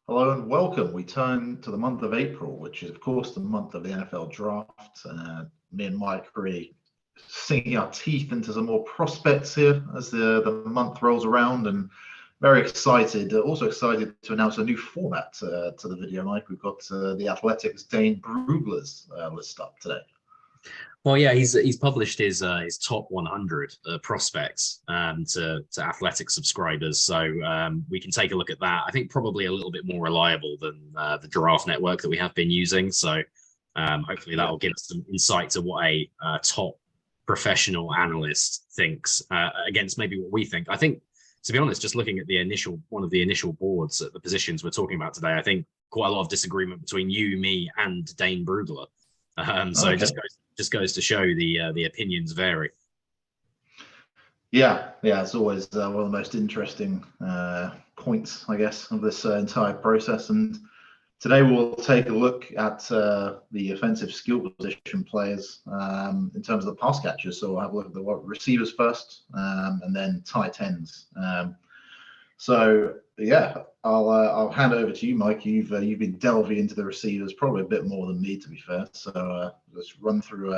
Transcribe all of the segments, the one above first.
Hello and welcome. We turn to the month of April, which is, of course, the month of the NFL draft. Me and Mike are really sinking our teeth into some more prospects here as the month rolls around, and very excited. Also excited to announce a new format to the video, Mike. We've got the Athletics' Dane Brugler's list up today. Well, yeah, he's published his top 100 prospects to Athletic subscribers, so we can take a look at that. I think probably a little bit more reliable than the Giraffe Network that we have been using. So hopefully that will give us some insight to what a top professional analyst thinks against maybe what we think. I think, to be honest, just looking at one of the initial boards at the positions we're talking about today, I think quite a lot of disagreement between you, me, and Dane Brugler. So okay. It just goes to show the opinions vary. Yeah, it's always one of the most interesting points, I guess, of this entire process. And today we'll take a look at the offensive skill position players in terms of the pass catchers. So we'll have a look at the receivers first, and then tight ends. So yeah, I'll hand it over to you, Mike. You've been delving into the receivers probably a bit more than me, to be fair. So let's run through.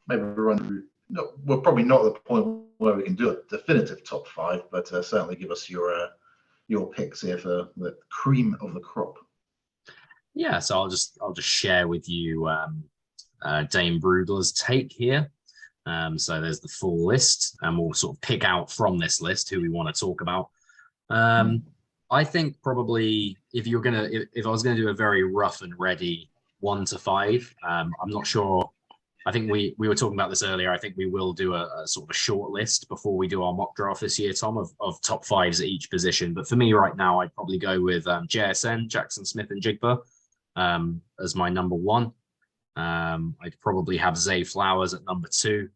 No, we're probably not at the point where we can do a definitive top five, but certainly give us your picks here for the cream of the crop. Yeah, so I'll just share with you Dane Brugler's take here. So there's the full list, and we'll sort of pick out from this list who we want to talk about. I think probably if I was gonna do a very rough and ready 1 to 5, I'm not sure. I think we were talking about this earlier. I think we will do a sort of a short list before we do our mock draft this year, Tom, of top 5s at each position. But for me right now, I'd probably go with JSN, Jackson Smith-Njigba, as my number 1. I'd probably have Zay Flowers at number 2.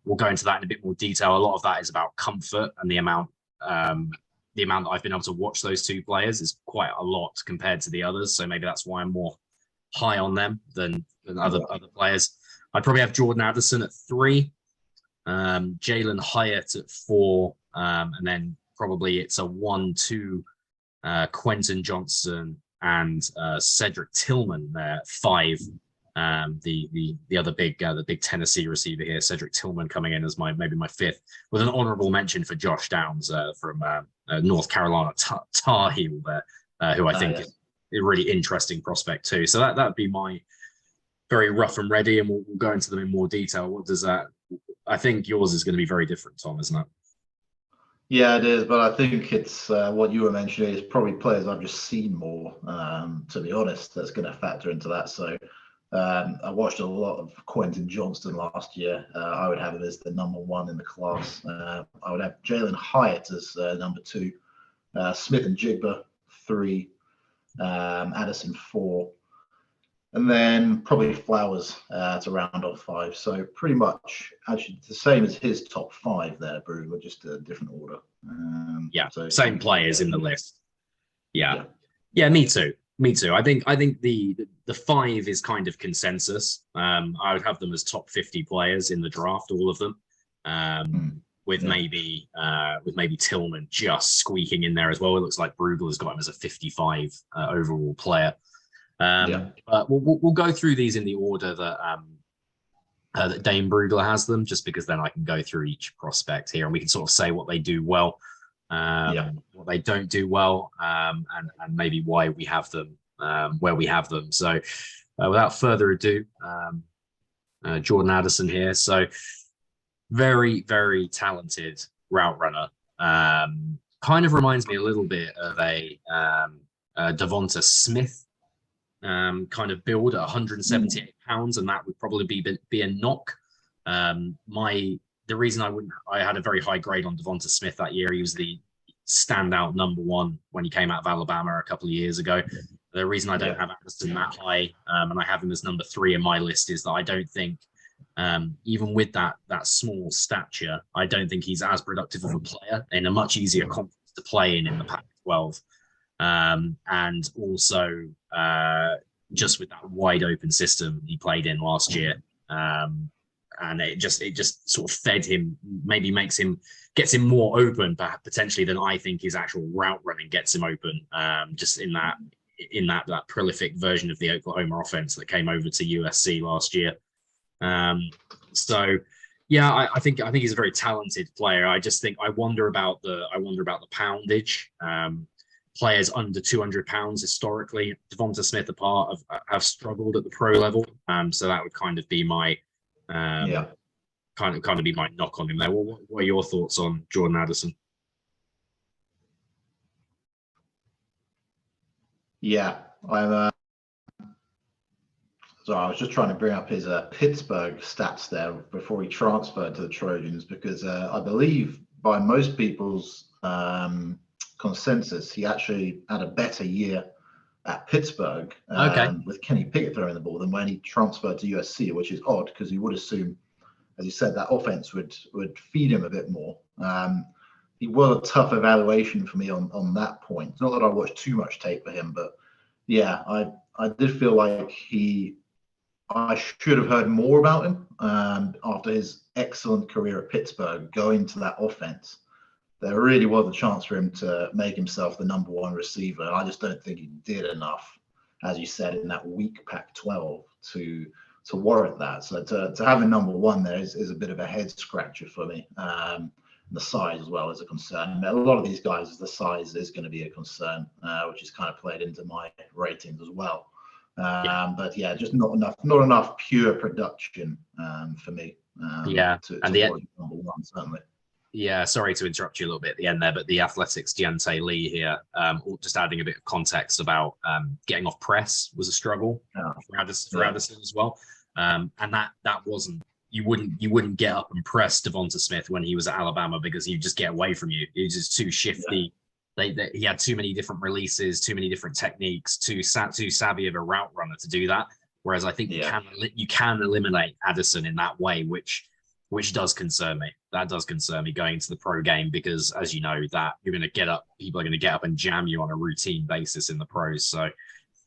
We'll go into that in a bit more detail. A lot of that is about comfort, and the amount that I've been able to watch those two players is quite a lot compared to the others. So maybe that's why I'm more high on them than other players. I'd probably have Jordan Addison at 3, Jalen Hyatt at 4, and then probably it's a 1-2 Quentin Johnson and Cedric Tillman there at 5. The other big Tennessee receiver here, Cedric Tillman, coming in as maybe my 5th, with an honorable mention for Josh Downs from North Carolina Tar Heel there, who I think is a really interesting prospect too. So that would be my very rough and ready, and we'll go into them in more detail. What does that? I think yours is going to be very different, Tom, isn't it? Yeah, it is, but I think it's what you were mentioning is probably players I've just seen more, to be honest, that's going to factor into that. So I watched a lot of Quentin Johnston last year. I would have him as the number 1 in the class. I would have Jalen Hyatt as number 2, Smith-Njigba 3, Addison 4, and then probably Flowers to round off 5. So pretty much actually the same as his top 5 there, Brugler, just a different order. So same players in the list. Yeah, me too. I think the 5 is kind of consensus. I would have them as top 50 players in the draft, all of them, with maybe Tillman just squeaking in there as well. It looks like Brugler's got him as a 55 overall player. But we'll go through these in the order that Dane Brugler has them, just because then I can go through each prospect here and we can sort of say what they do well, what they don't do well, and maybe why we have them where we have them. So without further ado, Jordan Addison here. So very, very talented route runner. Kind of reminds me a little bit of a Devonta Smith kind of build at 178 pounds, and that would probably be a knock. The reason I had a very high grade on Devonta Smith that year. He was the standout number 1 when he came out of Alabama a couple of years ago. The reason I don't have Addison that high, and I have him as number 3 in my list, is that I don't think, even with that small stature, I don't think he's as productive of a player in a much easier conference to play in the Pac-12. And also just with that wide open system he played in last year, and it just sort of fed him, maybe gets him more open potentially than I think his actual route running gets him open, just in that in that prolific version of the Oklahoma offense that came over to USC last year. So yeah, I think he's a very talented player. I just think I wonder about the poundage. Players under 200 pounds historically, Devonta Smith apart, have struggled at the pro level. So that would kind of be my kind of be my knock on him there. What are your thoughts on Jordan Addison? Yeah, so I was just trying to bring up his Pittsburgh stats there before he transferred to the Trojans, because I believe by most people's consensus, he actually had a better year at Pittsburgh with Kenny Pickett throwing the ball than when he transferred to USC, which is odd because you would assume, as you said, that offense would feed him a bit more. He was a tough evaluation for me on that point. Not that I watched too much tape for him, but yeah, I did feel like I should have heard more about him after his excellent career at Pittsburgh. Going to that offense, there really was a chance for him to make himself the number one receiver. I just don't think he did enough, as you said, in that weak Pac-12 to warrant that. So to have a number one there is a bit of a head scratcher for me. The size as well is a concern. A lot of these guys, the size is going to be a concern, which is kind of played into my ratings as well. But yeah, just not enough pure production for me. To warrant number one, certainly. Yeah, sorry to interrupt you a little bit at the end there, but the Athletics' Deontay Lee here, just adding a bit of context about getting off press was a struggle for Addison as well. And that wasn't, you wouldn't get up and press Devonta Smith when he was at Alabama because he'd just get away from you. He was just too shifty. He had too many different releases, too many different techniques, too savvy of a route runner to do that. Whereas I think you can eliminate Addison in that way, which does concern me. That does concern me going into the pro game, because as you know, that people are going to get up and jam you on a routine basis in the pros. So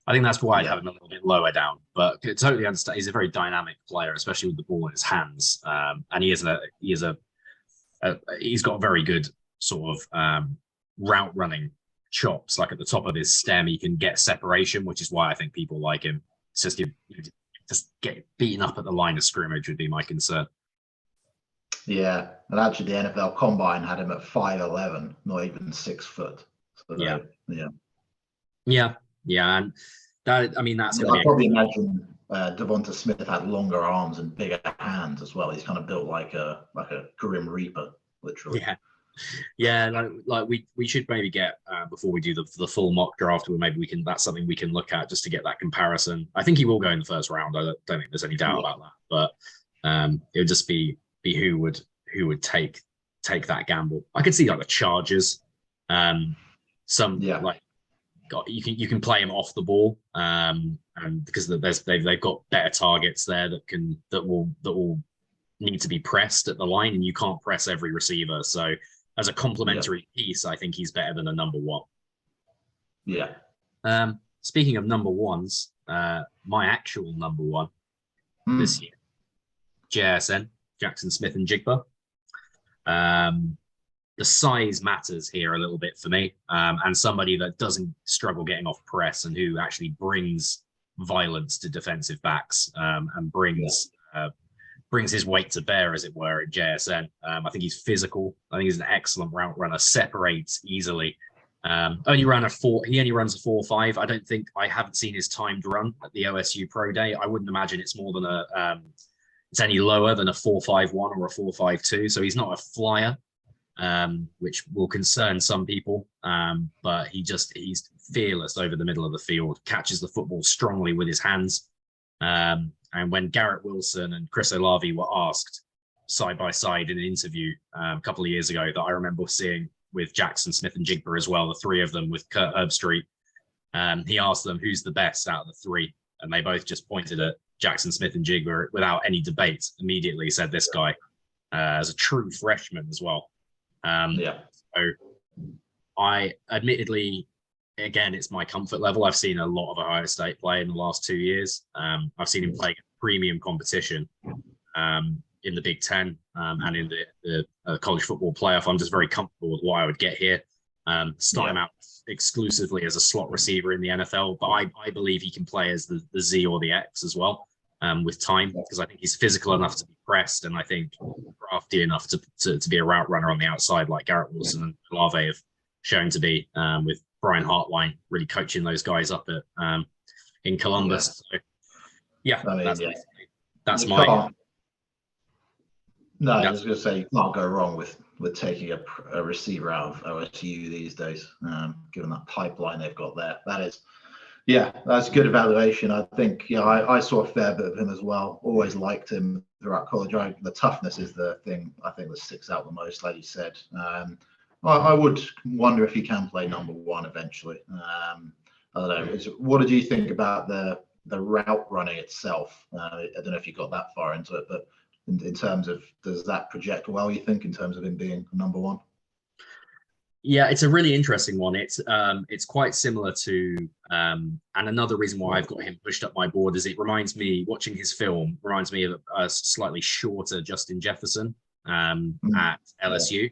I think that's why I'd have him a little bit lower down, but I totally understand. He's a very dynamic player, especially with the ball in his hands. And he's got very good sort of route running chops. Like at the top of his stem, he can get separation, which is why I think people like him. It's just get beaten up at the line of scrimmage would be my concern. Yeah, and actually the NFL Combine had him at 5'11", not even 6 foot. So, yeah, and that, I mean, that's. I probably imagine Devonta Smith had longer arms and bigger hands as well. He's kind of built like a Grim Reaper, literally. Yeah, like we should maybe get before we do the full mock draft, or maybe that's something we can look at just to get that comparison. I think he will go in the first round. I don't think there's any doubt about that. But it would just be who would take that gamble. I could see like the Chargers. You can play him off the ball, and because they've got better targets there that will need to be pressed at the line, and you can't press every receiver. So as a complementary piece, I think he's better than a number one. Yeah. Speaking of number ones, my actual number one this year, JSN, Jackson Smith and Jigba. The size matters here a little bit for me, and somebody that doesn't struggle getting off press and who actually brings violence to defensive backs, and brings his weight to bear, as it were, at JSN. I think he's physical. I think he's an excellent route runner, separates easily. He only runs a 4.5. I haven't seen his timed run at the OSU Pro Day. I wouldn't imagine it's more than it's any lower than a 4.51 or a 4.52. So he's not a flyer, which will concern some people. But he's fearless over the middle of the field, catches the football strongly with his hands. And when Garrett Wilson and Chris Olave were asked side by side in an interview a couple of years ago that I remember seeing with Jackson Smith and Jigba as well, the three of them with Kurt Herbstreit, he asked them who's the best out of the three, and they both just pointed at Jackson Smith and Jigba without any debate. Immediately said this guy, as a true freshman as well. So I admittedly, again, it's my comfort level. I've seen a lot of Ohio State play in the last 2 years. I've seen him play premium competition in the Big Ten and in the college football playoff. I'm just very comfortable with what I would get here. Start him out exclusively as a slot receiver in the NFL, but I believe he can play as the Z or the X as well, with time, because I think he's physical enough to be pressed, and I think crafty enough to be a route runner on the outside, like Garrett Wilson and Olave have shown to be, with Brian Hartline really coaching those guys up at in Columbus. Yeah. So, yeah, I mean, that's my. No, I was going to say you can't go wrong with taking a receiver out of OSU these days, given that pipeline they've got there. That is, yeah, that's good evaluation. I think, I saw a fair bit of him as well. Always liked him throughout college. The toughness is the thing I think that sticks out the most, like you said. I would wonder if he can play number one eventually. I don't know. What did you think about the route running itself? I don't know if you got that far into it, but in terms of, does that project well, you think, in terms of him being number one? Yeah, it's a really interesting one. It's quite similar to, and another reason why I've got him pushed up my board is it reminds me, watching his film reminds me of a slightly shorter Justin Jefferson at LSU,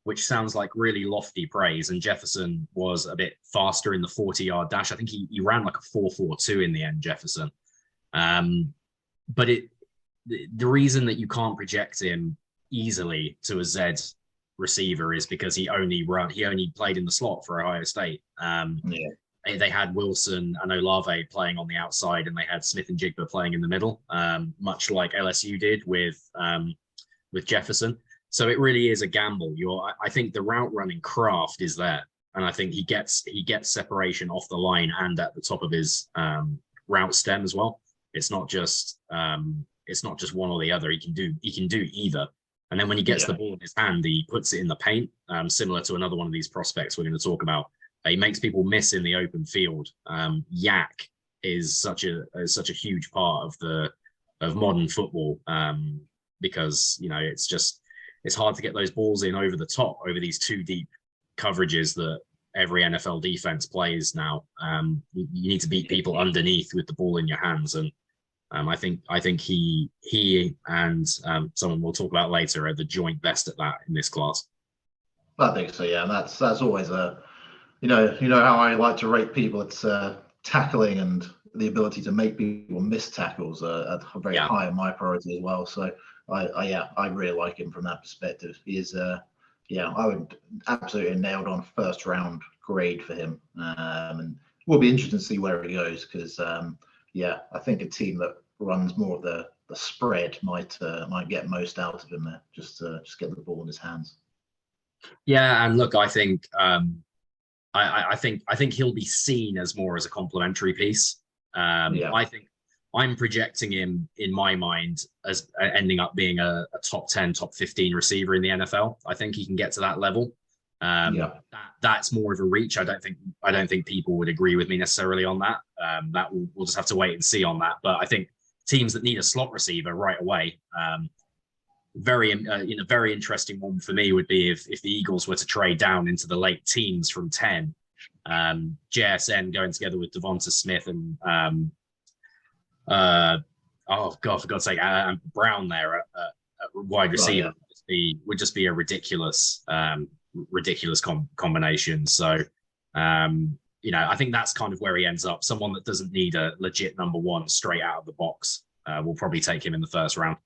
which sounds like really lofty praise. And Jefferson was a bit faster in the 40-yard dash. I think he ran like a 4.42 in the end, Jefferson. But the reason that you can't project him easily to a Z receiver is because he only played in the slot for Ohio State. They had Wilson and Olave playing on the outside, and they had Smith and Jigba playing in the middle, much like LSU did with Jefferson. So it really is a gamble. I think the route running craft is there, and I think he gets separation off the line and at the top of his route stem as well. It's not just one or the other. He can do either. And then when he gets the ball in his hand, he puts it in the paint, similar to another one of these prospects we're going to talk about. He makes people miss in the open field. Yak is such a huge part of modern football, because it's hard to get those balls in over the top, over these two deep coverages that every NFL defense plays now. You need to beat people underneath with the ball in your hands, and I think he and someone we'll talk about later are the joint best at that in this class. I think so, yeah. And that's always how I like to rate people. It's tackling and the ability to make people miss tackles are very high on my priority as well. So I really like him from that perspective. He is I would absolutely nailed on first round grade for him, and we'll be interested to see where he goes, because I think a team that runs more of the spread might get most out of him there. Just get the ball in his hands. Yeah, and look, I think I think he'll be seen as more as a complementary piece. I think I'm projecting him in my mind as ending up being a top 10, top 15 receiver in the NFL. I think he can get to that level. That's more of a reach. I don't think people would agree with me necessarily on that. That we'll just have to wait and see on that. But I think teams that need a slot receiver right away, very interesting one for me would be if the Eagles were to trade down into the late teens from 10, JSN going together with Devonta Smith and for God's sake, Brown there at wide receiver would just be a ridiculous combination. So I think that's kind of where he ends up. Someone that doesn't need a legit number one straight out of the box. We'll probably take him in the first round.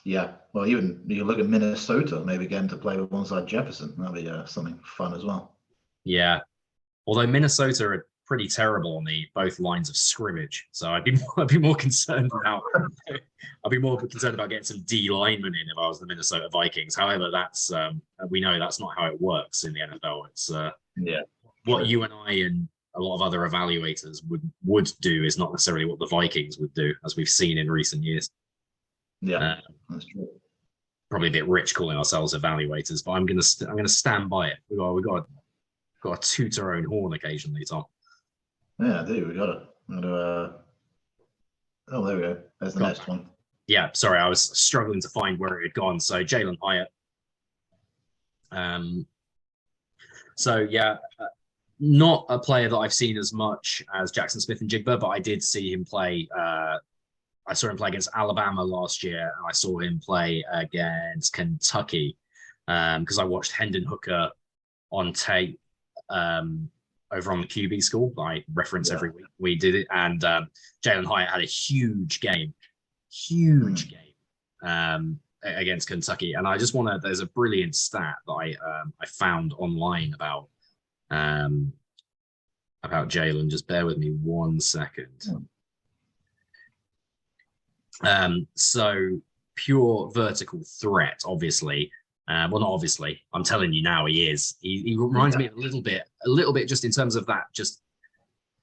Yeah, well, even you look at Minnesota, maybe getting to play with alongside Jefferson. That'd be something fun as well. Yeah, although Minnesota are pretty terrible on both lines of scrimmage, so I'd be more concerned about getting some D linemen in if I was the Minnesota Vikings. However, that's we know that's not how it works in the NFL. It's what you and I and a lot of other evaluators would do is not necessarily what the Vikings would do, as we've seen in recent years. Yeah, that's true. Probably a bit rich calling ourselves evaluators, but I'm gonna stand by it. We got to toot our own horn occasionally, Tom. Yeah, I do. We got to. Oh, there we go. There's the next one. Yeah, sorry, I was struggling to find where it had gone. So Jalen Hyatt. Not a player that I've seen as much as Jackson Smith and Jigba, but I did see him play. I saw him play against Alabama last year, and I saw him play against Kentucky because I watched Hendon Hooker on tape over on the QB school that I reference every week. We did it, and Jalen Hyatt had a huge game against Kentucky. And I just want to, there's a brilliant stat that I found online about Jalen. Just bear with me 1 second. So pure vertical threat, obviously. Well, not obviously. I'm telling you now, he is. He reminds me a little bit, just in terms of that, just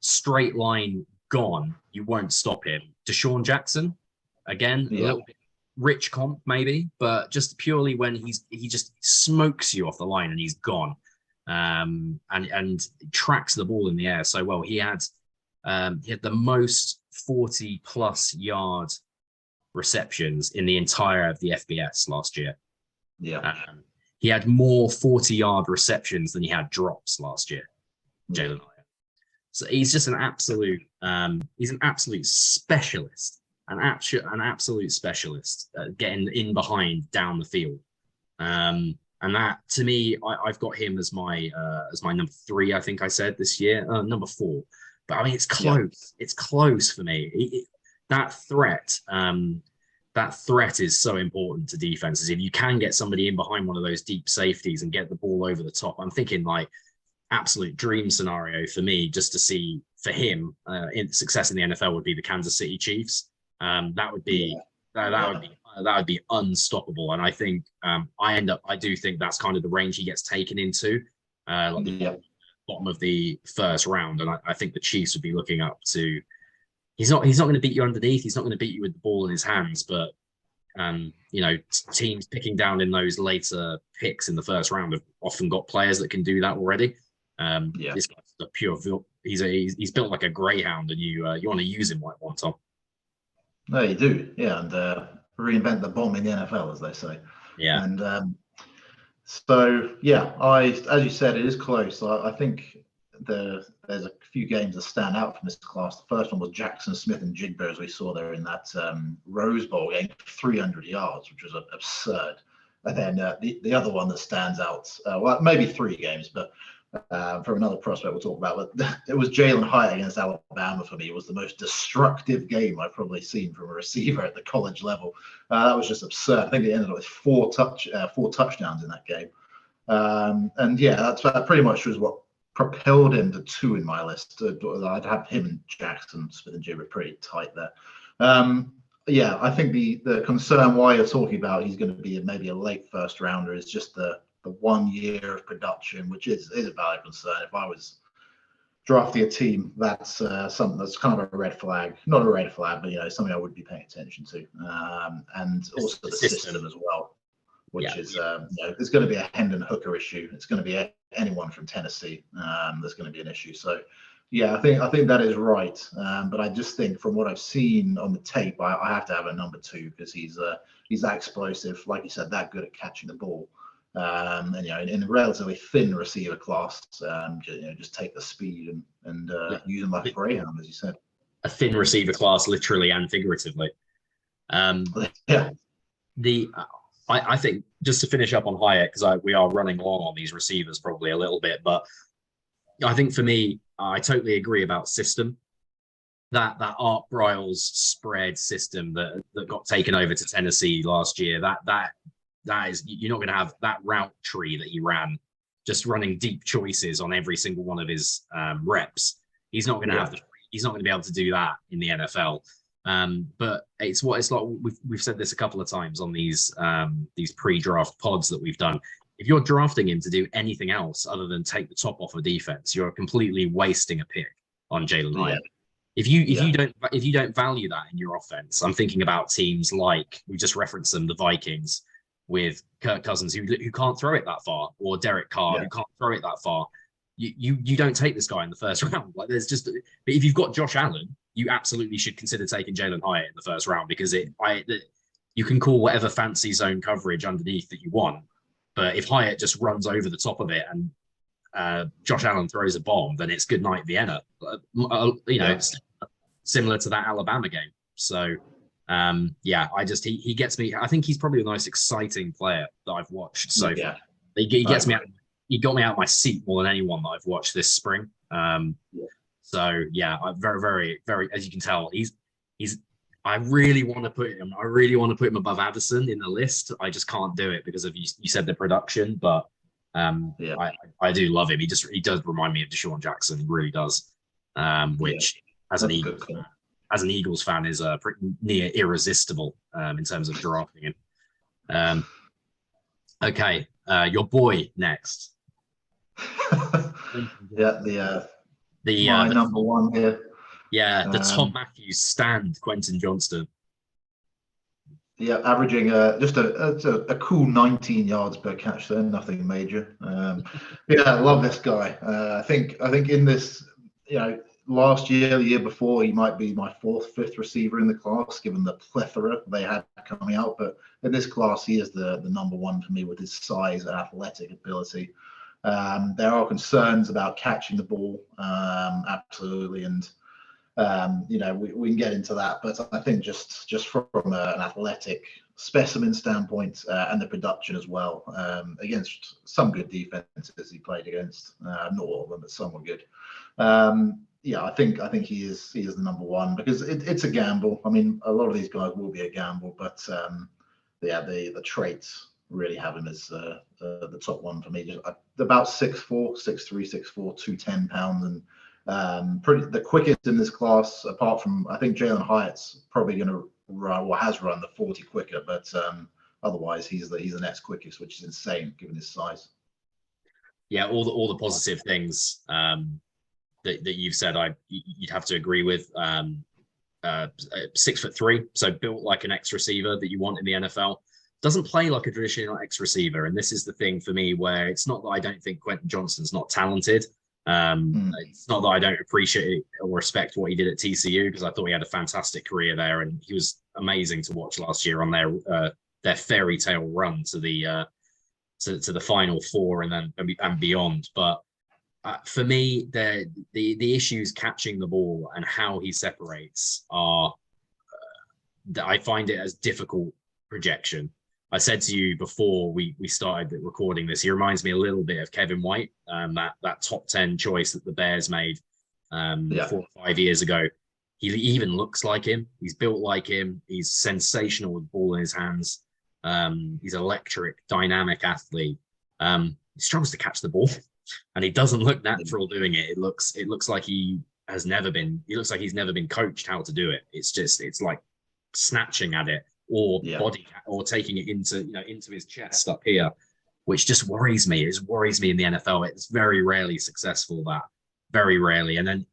straight line gone. You won't stop him. Deshaun Jackson, again, a little bit rich comp maybe, but just purely when he just smokes you off the line and he's gone, and tracks the ball in the air so well. He had the most 40+ yard receptions in the entire of the FBS last year. He had more 40-yard receptions than he had drops last year, Jalen Hyatt. So he's just an absolute specialist, an absolute specialist getting in behind down the field. And that, to me, I've got him as my number 3. I think I said this year, number 4. But I mean, it's close. It's close for me. That threat is so important to defenses. If you can get somebody in behind one of those deep safeties and get the ball over the top, I'm thinking like absolute dream scenario for me, just to see for him in success in the NFL would be the Kansas City Chiefs. That would be unstoppable. And I think I do think that's kind of the range he gets taken into, like the bottom of the first round. And I think the Chiefs would be looking up to. He's not going to beat you underneath. He's not going to beat you with the ball in his hands. But teams picking down in those later picks in the first round have often got players that can do that already. This guy's a pure. He's built like a greyhound, and you want to use him like one, Tom. No, you do, and reinvent the bomb in the NFL, as they say. Yeah. And as you said, it is close. I think there's a few games that stand out from this class. The first one was Jackson Smith and Jigba, as we saw there in that Rose Bowl game, 300 yards, which was absurd. And then the other one that stands out, well, maybe 3 games, but from another prospect we'll talk about, but it was Jalen Hyatt against Alabama for me. It was the most destructive game I've probably seen from a receiver at the college level. That was just absurd. I think it ended up with 4 touchdowns in that game. That pretty much was what propelled him to 2 in my list. I'd have him and Jackson Smith and Jigba pretty tight there. I think the concern why you're talking about he's going to be maybe a late first rounder is just the 1 year of production, which is a valid concern. If I was drafting a team, that's something that's kind of a red flag. Not a red flag, but something I would be paying attention to. And also the system as well, which is it's going to be a Hendon Hooker issue. It's going to be anyone from Tennessee. There's going to be an issue. So I think that is right. But I just think from what I've seen on the tape, I have to have a number 2 because he's that explosive, like you said, that good at catching the ball. And in a relatively thin receiver class, just take the speed and use him like a greyhound, as you said. A thin receiver class, literally and figuratively. I think, just to finish up on Hyatt, because we are running long on these receivers probably a little bit, but I think for me, I totally agree about system. That Art Briles spread system that got taken over to Tennessee last year, that is, you're not going to have that route tree that he ran, just running deep choices on every single one of his reps. He's not going to he's not going to be able to do that in the NFL. But it's like we've said this a couple of times on these pre-draft pods that we've done. If you're drafting him to do anything else other than take the top off of defense, you're completely wasting a pick on Jalen Hyatt. If you don't value that in your offense, I'm thinking about teams like, we just referenced them, the Vikings, with Kirk Cousins, who can't throw it that far, or Derek Carr, who can't throw it that far. You don't take this guy in the first round. Like, there's just, but if you've got Josh Allen, you absolutely should consider taking Jalen Hyatt in the first round, because you can call whatever fancy zone coverage underneath that you want, but if Hyatt just runs over the top of it and Josh Allen throws a bomb, then it's good night Vienna. It's similar to that Alabama game. So he gets me. I think he's probably the most exciting player that I've watched so far. He gets me out. he got me out of my seat more than anyone that I've watched this spring. So yeah, I'm very, very, very. As you can tell, he's. I really want to put him. I really want to put him above Addison in the list. I just can't do it because of you said the production, but I do love him. He does remind me of Deshaun Jackson. He really does. Which as an Eagles fan is pretty near irresistible in terms of drafting him. Okay, your boy next. My number one here. Yeah, the Tom Matthews stand, Quentin Johnston. Yeah, averaging just a cool 19 yards per catch there, nothing major. I love this guy. I think in this, last year, the year before, he might be my fifth receiver in the class, given the plethora they had coming out. But in this class, he is the number one for me with his size and athletic ability. There are concerns about catching the ball, absolutely, and we can get into that. But I think just from an athletic specimen standpoint and the production as well, against some good defenses he played against, not all of them, but some were good. I think he is the number one because it's a gamble. I mean, a lot of these guys will be a gamble, but the traits really have him as the top one for me. Just about 6'4", 6'3", 6'4", 210 pounds, and the quickest in this class, apart from I think Jalen Hyatt's probably going to run or has run the 40 quicker, but otherwise he's the next quickest, which is insane given his size. Yeah, all the positive things that you've said, you'd have to agree with. 6'3", so built like an X receiver that you want in the NFL. Doesn't play like a traditional X receiver, and this is the thing for me where it's not that I don't think Quentin Johnston's not talented. It's not that I don't appreciate or respect what he did at TCU, because I thought he had a fantastic career there, and he was amazing to watch last year on their fairy tale run to the Final Four and beyond. But for me, the issues catching the ball and how he separates are I find it as difficult projection. I said to you before we started recording this, he reminds me a little bit of Kevin White, that top 10 choice that the Bears made 4 or 5 years ago. He even looks like him. He's built like him. He's sensational with the ball in his hands. He's electric, dynamic athlete. He struggles to catch the ball, and he doesn't look natural doing it. It looks like he has never been. He looks like he's never been coached how to do it. It's like snatching at it or body or taking it into his chest up here, which just worries me. It worries me in the NFL. It's very rarely successful, very rarely. And then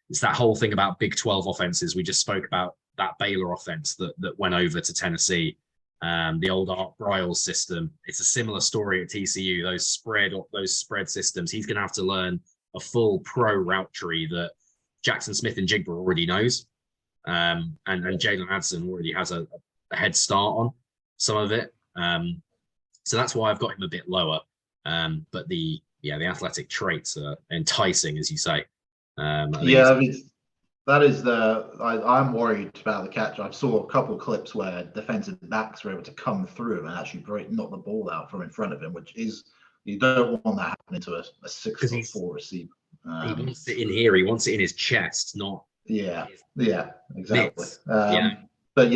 it's that whole thing about Big 12 offenses. We just spoke about that Baylor offense that went over to Tennessee, the old Art Briles system. It's a similar story at TCU. Those spread systems. He's going to have to learn a full pro route tree that Jackson Smith and Jigba already knows. And Jalen Addison already has a head start on some of it. So that's why I've got him a bit lower. But the athletic traits are enticing, as you say. I'm worried about the catch. I saw a couple of clips where defensive backs were able to come through and actually knock the ball out from in front of him, which is, you don't want that happening to a 6'4" receiver. He wants it in here. He wants it in his chest, not. Yeah, exactly. But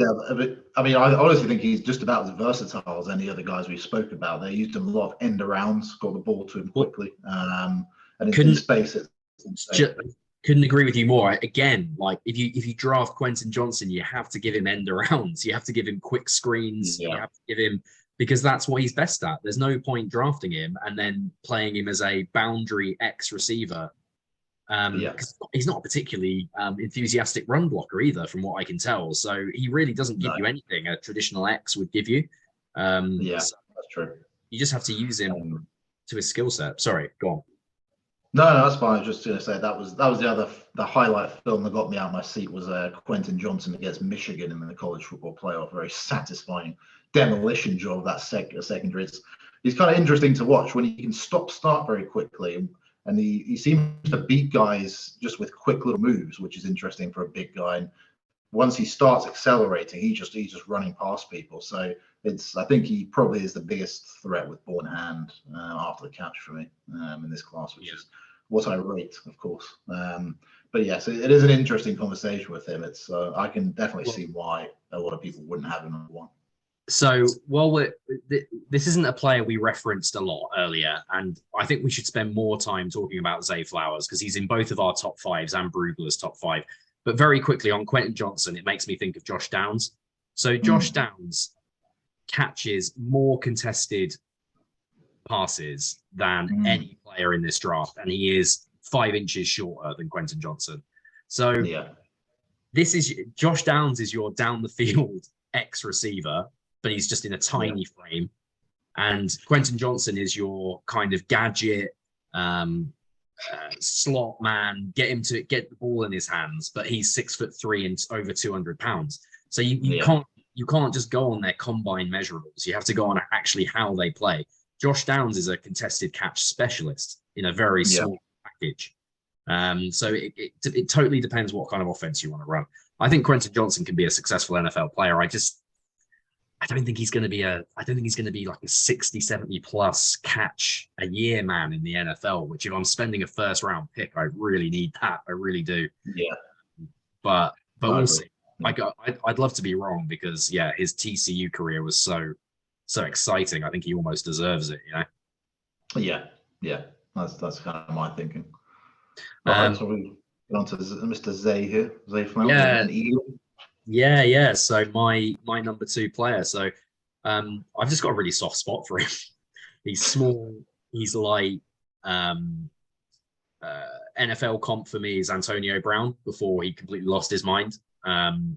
I mean, I honestly think he's just about as versatile as any other guys we've spoken about. They used him a lot of end arounds, got the ball to him quickly, and in space. Couldn't agree with you more. Again, like if you draft Quentin Johnston, you have to give him end arounds. You have to give him quick screens. You have to give him, because that's what he's best at. There's no point drafting him and then playing him as a boundary X receiver. He's not a particularly enthusiastic run blocker either, from what I can tell. So he really doesn't give you anything a traditional X would give you. So that's true. You just have to use him to his skill set. Sorry, go on. No, that's fine. I was just going to say that was the highlight film that got me out of my seat was Quentin Johnston against Michigan in the college football playoff. Very satisfying demolition job of that secondary. He's kind of interesting to watch when he can start very quickly. And he seems to beat guys just with quick little moves, which is interesting for a big guy. And once he starts accelerating, he's just running past people. So I think he probably is the biggest threat with ball in hand after the catch for me in this class, which is what I rate, of course. But yes, it is an interesting conversation with him. It's I can definitely see why a lot of people wouldn't have him number one. So, this isn't a player we referenced a lot earlier, and I think we should spend more time talking about Zay Flowers because he's in both of our top fives and Brugler's top five. But very quickly on Quentin Johnson, it makes me think of Josh Downs. So Josh Downs catches more contested passes than any player in this draft, and he is 5 inches shorter than Quentin Johnson. So this is Josh Downs is your down the field X receiver, but he's just in a tiny frame. And Quentin Johnson is your kind of gadget slot man, get him to get the ball in his hands, but he's 6'3" and over 200 pounds. So you can't just go on their combine measurables. You have to go on actually how they play. Josh Downs is a contested catch specialist in a very small package. So it totally depends what kind of offense you want to run. I think Quentin Johnson can be a successful NFL player. I don't think he's going to be like a 60, 70 plus catch a year man in the NFL, which if I'm spending a first round pick, I really need that. I really do. Yeah. But we'll see. I'd love to be wrong because his TCU career was so exciting. I think he almost deserves it, you know? Yeah. That's kind of my thinking. Right, so we get on to Mr. Zay here. Zay Flowers. Yeah. So my number 2 player. So I've just got a really soft spot for him. He's small. He's light. NFL comp for me is Antonio Brown before he completely lost his mind and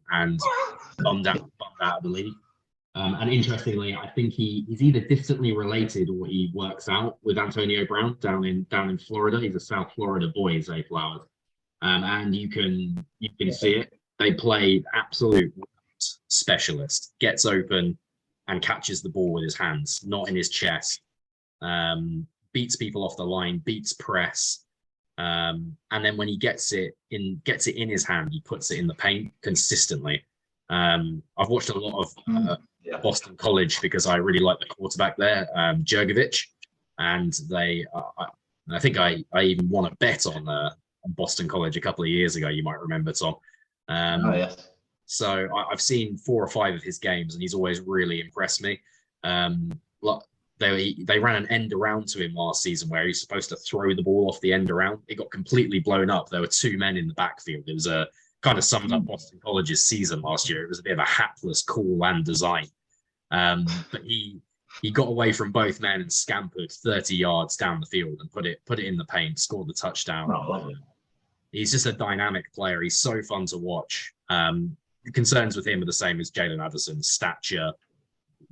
bummed out of the league. And interestingly, I think he's either distantly related or he works out with Antonio Brown down in Florida. He's a South Florida boy, Zay Flowers, and you can see it. They play absolute specialist, gets open and catches the ball with his hands, not in his chest. Beats people off the line, beats press, and then when he gets it in his hand, he puts it in the paint consistently. I've watched a lot of Boston College because I really like the quarterback there, Jurgovich, and I think I even won a bet on Boston College a couple of years ago. You might remember, Tom. Yes. So I've seen 4 or 5 of his games, and he's always really impressed me. They ran an end around to him last season where he's supposed to throw the ball off the end around. It got completely blown up. There were 2 men in the backfield. It was a kind of summed up Boston College's season last year. It was a bit of a hapless call and design. But he got away from both men and scampered 30 yards down the field and put it in the paint, scored the touchdown. He's just a dynamic player. He's so fun to watch. The concerns with him are the same as Jalen Addison's stature.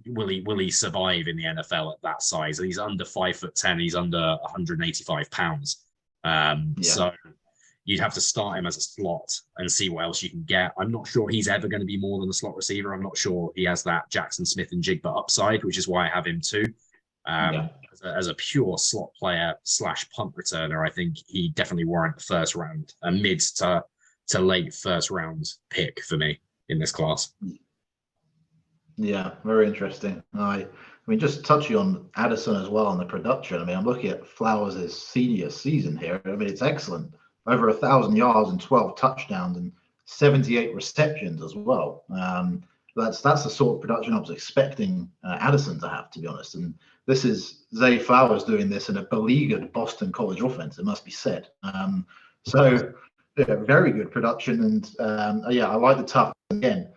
Will he survive in the NFL at that size? And he's under 5'10". He's under 185 pounds. So you'd have to start him as a slot and see what else you can get. I'm not sure he's ever going to be more than a slot receiver. I'm not sure he has that Jackson Smith and Jigba upside, which is why I have him too. As a pure slot player / punt returner, I think he definitely warrants the first round, a mid to late first round pick for me in this class. Yeah, very interesting. I mean, just touching on Addison as well on the production. I mean, I'm looking at Flowers' senior season here. I mean, it's excellent. Over 1,000 yards and 12 touchdowns and 78 receptions as well. That's the sort of production I was expecting Addison to have, to be honest. And this is Zay Flowers doing this in a beleaguered Boston College offense, it must be said. Very good production. And I like the tough. Again,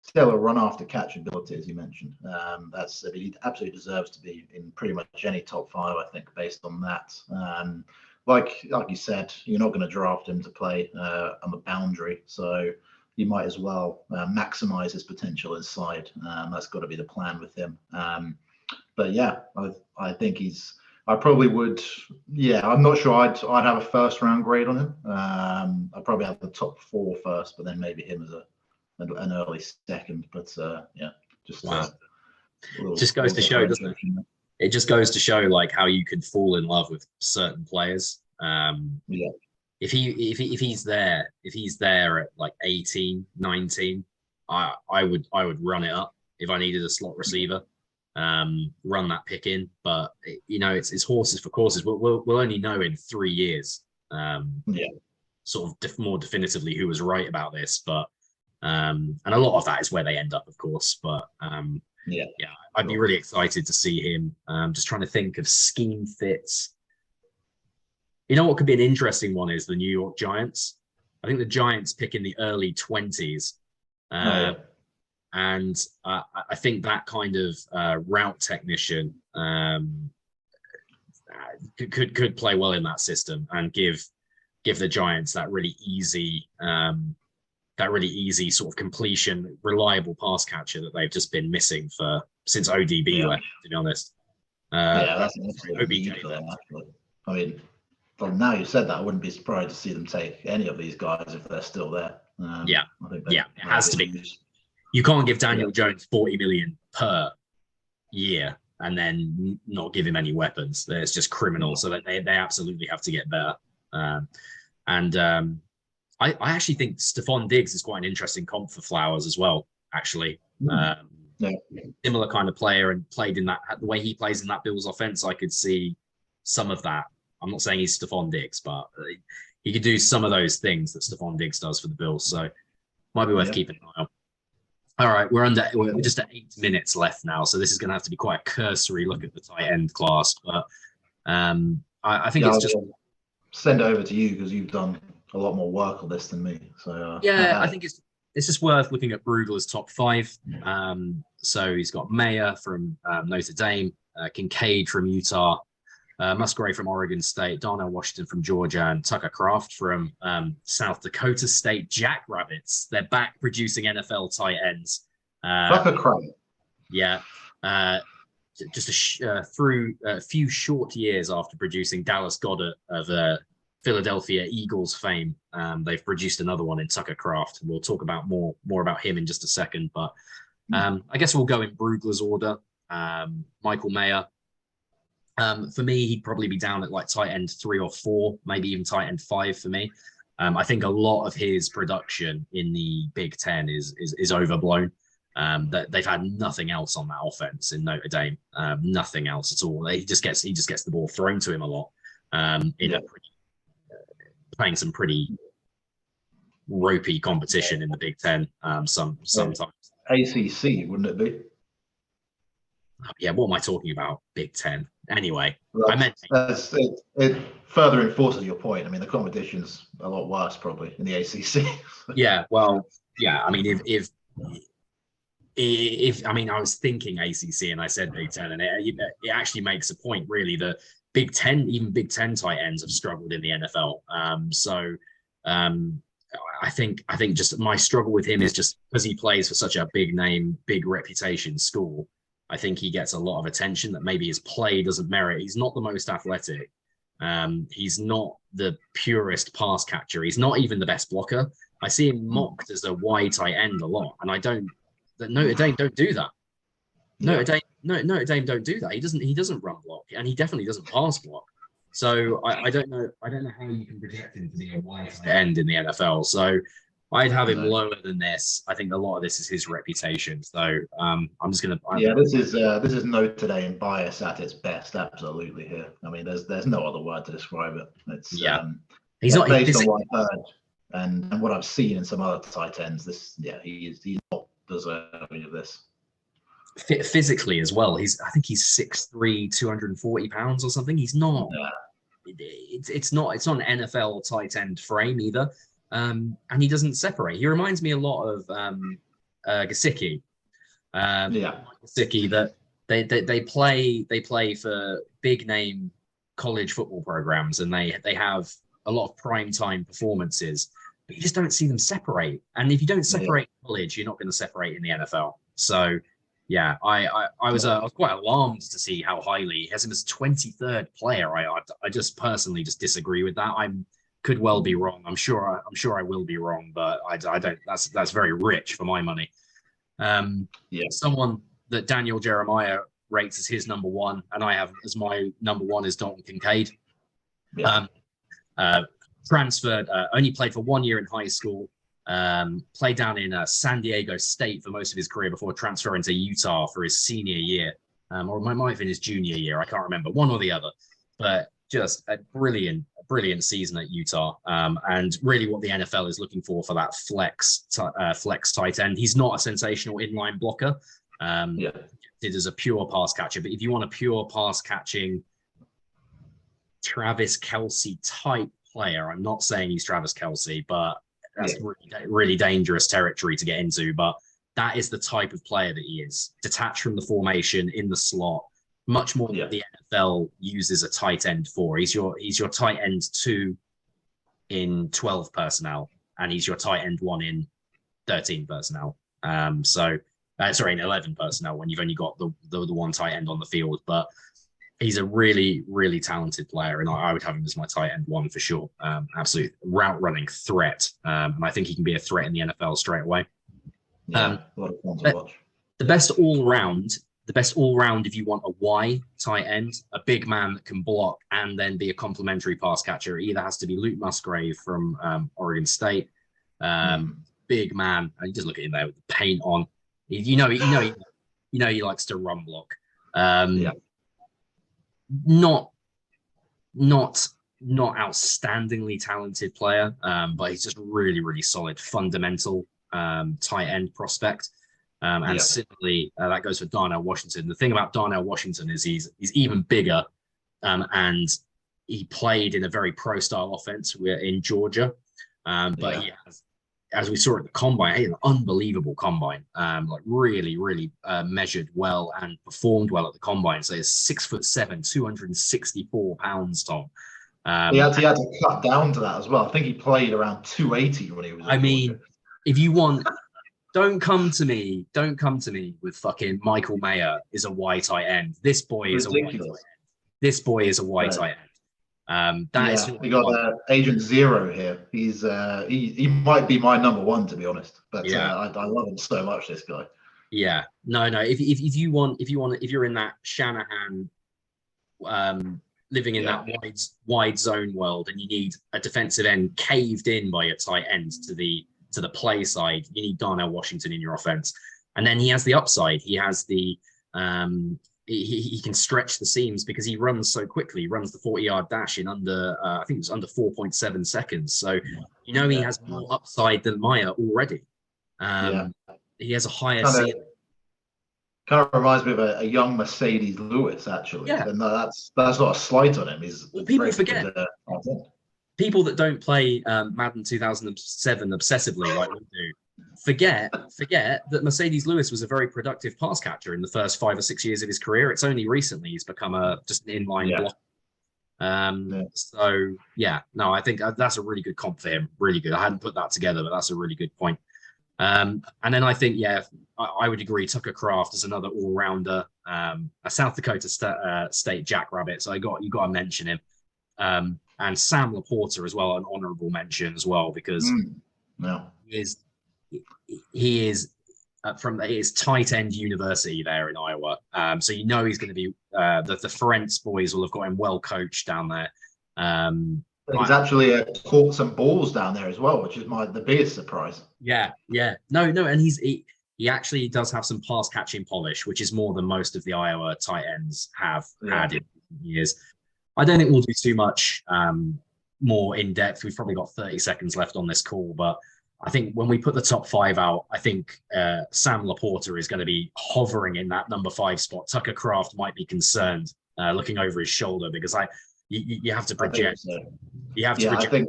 still a run after catch ability, as you mentioned. He absolutely deserves to be in pretty much any top 5, I think, based on that. Like you said, you're not going to draft him to play on the boundary, so you might as well maximize his potential inside. That's got to be the plan with him. But yeah, I think I probably would. Yeah, I'm not sure I'd have a first round grade on him. I'd probably have the top 4 first, but then maybe him as an early second. But just goes to show, doesn't it? It just goes to show like how you can fall in love with certain players. If he's there at like 18, 19, I would run it up. if I needed a slot receiver, run that pick in. But it's horses for courses. We'll only know in 3 years, sort of more definitively who was right about this. But and a lot of that is where they end up, of course. But I'd be really excited to see him. Just trying to think of scheme fits. You know what could be an interesting one is the New York Giants. I think the Giants pick in the early 20s. And I think that kind of route technician could play well in that system and give the Giants that really easy sort of completion, reliable pass catcher that they've just been missing since ODB left, to be honest. That's an OBJ for them, actually. I mean, from now you said that, I wouldn't be surprised to see them take any of these guys if they're still there. I think it has to be. You can't give Daniel Jones 40 million per year and then not give him any weapons. It's just criminal. So that they absolutely have to get better. I actually think Stephon Diggs is quite an interesting comp for Flowers as well, actually. Similar kind of player, and played in that, the way he plays in that Bills offense, I could see some of that. I'm not saying he's Stephon Diggs, but he could do some of those things that Stephon Diggs does for the Bills. So might be worth keeping an eye on. All right, we're just at 8 minutes left now, so this is going to have to be quite a cursory look at the tight end class. But I think it's just send it over to you because you've done a lot more work on this than me. So I think it's just worth looking at Brugler's top 5. So he's got Mayer from Notre Dame, Kincaid from Utah, Musgrave from Oregon State, Darnell Washington from Georgia, and Tucker Kraft from South Dakota State Jackrabbits. They're back producing NFL tight ends. Tucker Kraft. Yeah. Just through a few short years after producing Dallas Goedert of Philadelphia Eagles fame, they've produced another one in Tucker Kraft. We'll talk about more about him in just a second. But I guess we'll go in Brugler's order. Michael Mayer. For me, he'd probably be down at like tight end 3 or 4, maybe even tight end 5 for me. I think a lot of his production in the Big Ten is overblown. That they've had nothing else on that offense in Notre Dame, nothing else at all. He just gets the ball thrown to him a lot. Playing some pretty ropey competition in the Big Ten. Sometimes ACC, wouldn't it be? Yeah, what am I talking about? Big Ten. Anyway, it further enforces your point. I mean, the competition's a lot worse probably in the ACC. I mean, if I mean, I was thinking ACC and I said Big Ten, and it actually makes a point really that Big Ten, even Big Ten tight ends have struggled in the NFL. I think just my struggle with him is just because he plays for such a big name, big reputation school. I think he gets a lot of attention that maybe his play doesn't merit. He's not the most athletic. He's not the purest pass catcher. He's not even the best blocker. I see him mocked as a wide tight end a lot, and Notre Dame don't do that. Notre Dame don't do that. He doesn't run block, and he definitely doesn't pass block. So I don't know how you can project him to be a wide tight end in the NFL. So I'd have him lower than this. I think a lot of this is his reputation. So I'm just gonna. This is Notre Dame bias at its best. Absolutely here. I mean, there's no other word to describe it. It's he's not based on what I've heard and what I've seen in some other tight ends. He's not deserving of this. Physically as well. I think he's 6'3", 240 pounds or something. He's not. It's not an NFL tight end frame either. And he doesn't separate. He reminds me a lot of Gesicki. Gesicki, that they play for big name college football programs, and they have a lot of prime time performances, but you just don't see them separate. And if you don't separate in college, you're not going to separate in the NFL. So yeah, I was quite alarmed to see how highly he has him as 23rd player. I just personally just disagree with that. Could well be wrong. I'm sure I will be wrong, but I don't. That's very rich for my money. Someone that Daniel Jeremiah rates as his number 1, and I have as my number 1 is Dalton Kincaid. Transferred, only played for 1 year in high school. Played down in San Diego State for most of his career before transferring to Utah for his senior year, or it might have been his junior year. I can't remember, one or the other. But just a brilliant season at Utah, and really what the NFL is looking for that flex tight end. He's not a sensational inline blocker. It is a pure pass catcher, but if you want a pure pass catching Travis Kelce type player, I'm not saying he's Travis Kelce, but that's really dangerous territory to get into. But that is the type of player that he is. Detached from the formation in the slot, much more than the NFL uses a tight end for. He's your tight end 2 in 12 personnel, and he's your tight end 1 in 13 personnel. In 11 personnel when you've only got the one tight end on the field. But he's a really, really talented player, and I would have him as my tight end 1 for sure. Absolute route running threat, and I think he can be a threat in the NFL straight away. A lot of fun to watch. The best all round, if you want a Y tight end, a big man that can block and then be a complementary pass catcher, it either has to be Luke Musgrave from Oregon State. Big man, and you just look at him there with the paint on. He likes to run block. Not outstandingly talented player, but he's just really, really solid, fundamental tight end prospect. Similarly, that goes for Darnell Washington. The thing about Darnell Washington is he's even bigger, and he played in a very pro style offense in Georgia. He has, as we saw at the combine, he had an unbelievable combine. Really, really measured well and performed well at the combine. So he's 6'7", 264 pounds, Tom. He had to cut down to that as well. I think he played around 280 when he was. I mean, if you want, don't come to me with fucking Michael Mayer is a Y tight end. This boy is a Y tight end. This boy is a Y tight end. We got Agent Zero here. He's he might be my number 1, to be honest. But I love him so much, this guy. Yeah, no. If you're in that Shanahan, living in that wide zone world, and you need a defensive end caved in by a tight end to the play side, you need Darnell Washington in your offense. And then he has the upside. He has the he can stretch the seams because he runs so quickly. He runs the 40-yard dash in under, I think it was under 4.7 seconds. So, he has more upside than Mayer already. He has a higher ceiling. Kind of reminds me of a young Mercedes Lewis, actually. Yeah. And that's not a slight on him. People forget. People that don't play Madden 2007 obsessively like we do, forget that Mercedes Lewis was a very productive pass catcher in the first 5 or 6 years of his career. It's only recently he's become just an inline block. I think that's a really good comp for him. Really good. I hadn't put that together, but that's a really good point. And then I think, I would agree. Tucker Kraft is another all-rounder, a South Dakota State jackrabbit. So you got to mention him. And Sam Laporta as well, an honorable mention as well, because he is from his tight end university there in Iowa. So he's going to be the Ferentz boys will have got him well coached down there. He's actually caught some balls down there as well, which is the biggest surprise. No, and he actually does have some pass catching polish, which is more than most of the Iowa tight ends have had in years. I don't think we'll do too much more in depth. We've probably got 30 seconds left on this call, but I think when we put the top 5 out, I think Sam Laporta is going to be hovering in that number 5 spot. Tucker Kraft might be concerned looking over his shoulder because you have to project. I think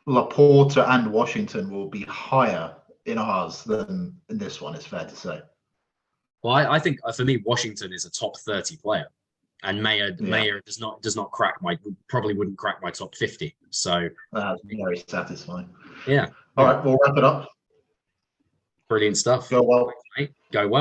Laporta and Washington will be higher in ours than in this one. It's fair to say. Well, I think for me, Washington is a top 30 player. And Mayer does not probably wouldn't crack my top 50. So that's very satisfying. Yeah. All right, we'll wrap it up. Brilliant stuff. Go well. Go well.